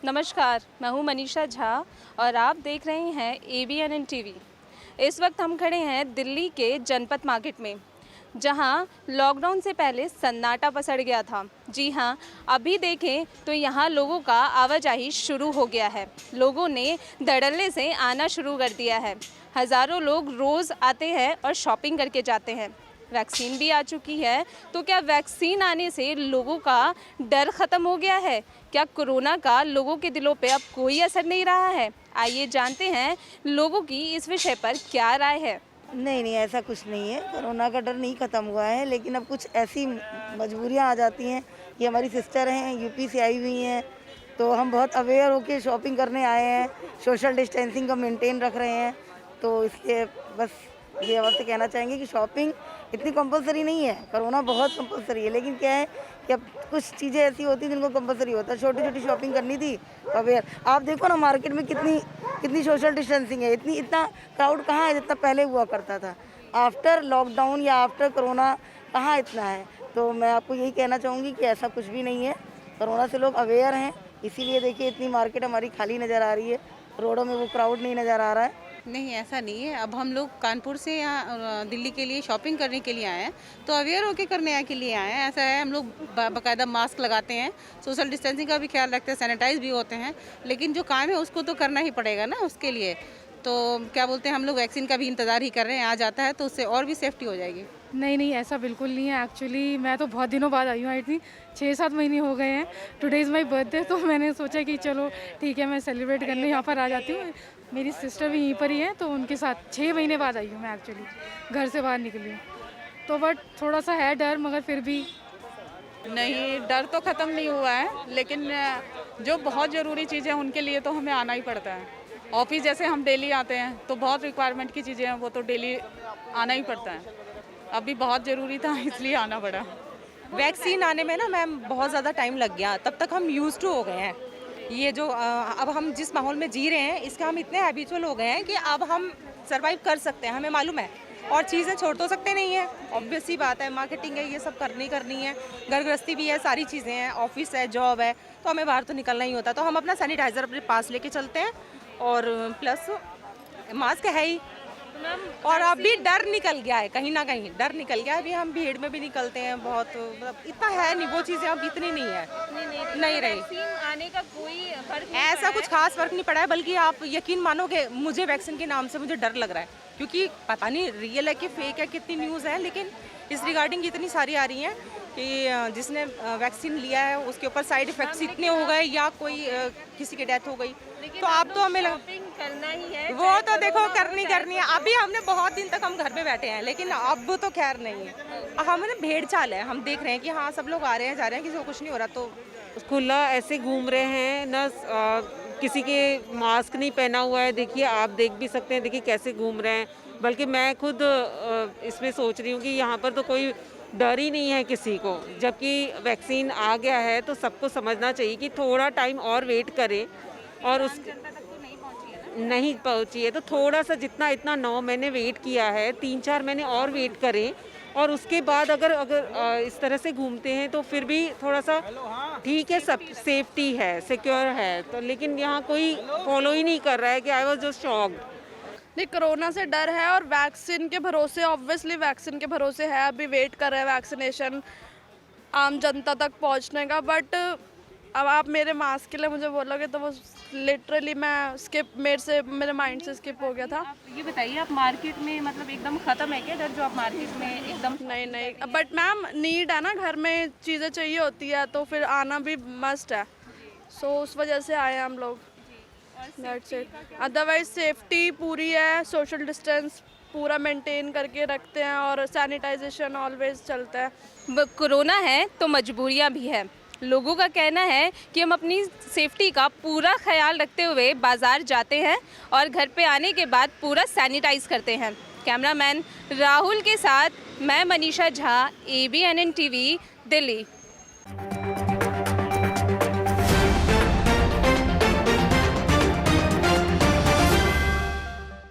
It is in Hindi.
नमस्कार, मैं हूँ मनीषा झा और आप देख रहे हैं ABNN टीवी। इस वक्त हम खड़े हैं दिल्ली के जनपद मार्केट में, जहाँ लॉकडाउन से पहले सन्नाटा पसर गया था। जी हाँ, अभी देखें तो यहाँ लोगों का आवाजाही शुरू हो गया है। लोगों ने धड़ल्ले से आना शुरू कर दिया है। हज़ारों लोग रोज़ आते हैं और शॉपिंग करके जाते हैं। वैक्सीन भी आ चुकी है, तो क्या वैक्सीन आने से लोगों का डर ख़त्म हो गया है? क्या कोरोना का लोगों के दिलों पे अब कोई असर नहीं रहा है? आइए जानते हैं लोगों की इस विषय पर क्या राय है। नहीं नहीं, ऐसा कुछ नहीं है। कोरोना का डर नहीं ख़त्म हुआ है, लेकिन अब कुछ ऐसी मजबूरियां आ जाती हैं। ये हमारी सिस्टर हैं, यूपी से आई हुई हैं, तो हम बहुत अवेयर होके शॉपिंग करने आए हैं। सोशल डिस्टेंसिंग का मेंटेन रख रहे हैं, तो इसलिए बस ये और से कहना चाहेंगे कि शॉपिंग इतनी कंपलसरी नहीं है। कोरोना बहुत कंपलसरी है, लेकिन क्या है कि अब कुछ चीज़ें ऐसी होती हैं जिनको कंपलसरी होता है। छोटी छोटी शॉपिंग करनी थी, अवेयर। आप देखो ना, मार्केट में कितनी कितनी सोशल डिस्टेंसिंग है। इतना क्राउड कहाँ है जितना पहले हुआ करता था। आफ्टर लॉकडाउन या आफ्टर कोरोना कहाँ इतना है। तो मैं आपको यही कहना चाहूँगी कि ऐसा कुछ भी नहीं है। कोरोना से लोग अवेयर हैं, इसीलिए देखिए इतनी मार्केट हमारी खाली नज़र आ रही है। रोडों में वो क्राउड नहीं नज़र आ रहा है। नहीं, ऐसा नहीं है। अब हम लोग कानपुर से यहाँ दिल्ली के लिए शॉपिंग करने के लिए आए हैं, तो अवेयर होके करने के लिए आए हैं। ऐसा है, हम लोग बाकायदा मास्क लगाते हैं, सोशल डिस्टेंसिंग का भी ख्याल रखते हैं, सैनिटाइज भी होते हैं। लेकिन जो काम है उसको तो करना ही पड़ेगा ना, उसके लिए तो क्या बोलते हैं, हम लोग वैक्सीन का भी इंतज़ार ही कर रहे हैं। आ जाता है तो उससे और भी सेफ्टी हो जाएगी। नहीं नहीं, ऐसा बिल्कुल नहीं है। एक्चुअली मैं तो बहुत दिनों बाद आई हूँ। आई थी 6-7 महीने हो गए हैं। टुडे इज़ माई बर्थडे, तो मैंने सोचा कि चलो ठीक है, मैं सेलिब्रेट करने यहाँ पर आ जाती हूँ। मेरी सिस्टर भी यहीं पर ही है, तो उनके साथ 6 महीने बाद आई हूँ मैं। एक्चुअली घर से बाहर निकली हूँ, तो बट थोड़ा सा है डर, मगर फिर भी नहीं, डर तो ख़त्म नहीं हुआ है, लेकिन जो बहुत ज़रूरी चीज़ें हैं उनके लिए तो हमें आना ही पड़ता है। ऑफिस जैसे हम डेली आते हैं, तो बहुत रिक्वायरमेंट की चीज़ें हैं, वो तो डेली आना ही पड़ता है। अभी बहुत ज़रूरी था, इसलिए आना पड़ा। वैक्सीन आने में ना मैम बहुत ज़्यादा टाइम लग गया। तब तक हम यूज़ टू हो गए हैं। ये जो अब हम जिस माहौल में जी रहे हैं, इसका हम इतने हैबिचुअल हो गए हैं कि अब हम सर्वाइव कर सकते हैं, हमें मालूम है। और चीज़ें छोड़ तो सकते नहीं हैं, ऑब्वियस सी बात है। मार्केटिंग है, ये सब करनी है, घर गृहस्थी भी है, सारी चीज़ें हैं, ऑफिस है, जॉब है, तो हमें बाहर तो निकलना ही होता है। तो हम अपना सैनिटाइज़र अपने पास लेके चलते हैं, और प्लस मास्क है ही। और अभी डर निकल गया है, कहीं ना कहीं डर निकल गया है। अभी हम भीड़ में भी निकलते हैं बहुत, मतलब इतना है नहीं, वो चीज़ें अब इतनी नहीं है, नहीं रही। वैक्सीन आने का कोई फर्क ऐसा कुछ खास फर्क नहीं पड़ा है, बल्कि आप यकीन मानोगे, मुझे वैक्सीन के नाम से मुझे डर लग रहा है, क्योंकि पता नहीं रियल है कि फेक है, कितनी न्यूज़ है। लेकिन इस रिगार्डिंग इतनी सारी आ रही हैं कि जिसने वैक्सीन लिया है उसके ऊपर साइड इफ़ेक्ट्स इतने हो गए, या कोई किसी की डेथ हो गई। तो आप तो हमें करना ही है, वो तो देखो करनी है। अभी हमने बहुत दिन तक हम घर में बैठे हैं, लेकिन अब तो खैर नहीं है। हमें ना भेड़ चाल है, हम देख रहे हैं कि हाँ सब लोग आ रहे हैं जा रहे हैं, किसी को कुछ नहीं हो रहा। तो खुला ऐसे घूम रहे हैं ना, किसी के मास्क नहीं पहना हुआ है। देखिए, आप देख भी सकते हैं, देखिए कैसे घूम रहे हैं। बल्कि मैं खुद इसमें सोच रही हूँ कि यहाँ पर तो कोई डर ही नहीं है किसी को। जबकि वैक्सीन आ गया है, तो सबको समझना चाहिए कि थोड़ा टाइम और वेट करें। और उस नहीं पहुंची है, तो थोड़ा सा जितना इतना 9 महीने वेट किया है, 3-4 महीने और वेट करें। और उसके बाद अगर इस तरह से घूमते हैं, तो फिर भी थोड़ा सा ठीक है, सब सेफ्टी है, सिक्योर है। तो लेकिन यहाँ कोई फॉलो ही नहीं कर रहा है कि आई वाज जस्ट शॉक्ड। नहीं, कोरोना से डर है, और वैक्सीन के भरोसे, ऑब्वियसली वैक्सीन के भरोसे है। अभी वेट कर रहे हैं वैक्सीनेशन आम जनता तक पहुंचने का। बट अब आप मेरे मास्क के लिए मुझे बोलोगे तो वो लिटरली मैं स्किप, मेरे माइंड से स्किप हो गया था। आप ये बताइए, आप मार्केट में मतलब एकदम ख़त्म है क्या डर, जो आप मार्केट में एकदम? नहीं, बट मैम नीड है ना, घर में चीज़ें चाहिए होती है, तो फिर आना भी मस्ट है। सो उस वजह से आए हम लोग। That's it. अदरवाइज सेफ्टी पूरी है, सोशल डिस्टेंस पूरा मेंटेन करके रखते हैं, और सैनिटाइजेशन ऑलवेज चलता है। कोरोना है तो मजबूरियां भी है। लोगों का कहना है कि हम अपनी सेफ्टी का पूरा ख्याल रखते हुए बाज़ार जाते हैं और घर पे आने के बाद पूरा सैनिटाइज करते हैं। कैमरामैन राहुल के साथ मैं मनीषा झा, ABNN टीवी, दिल्ली।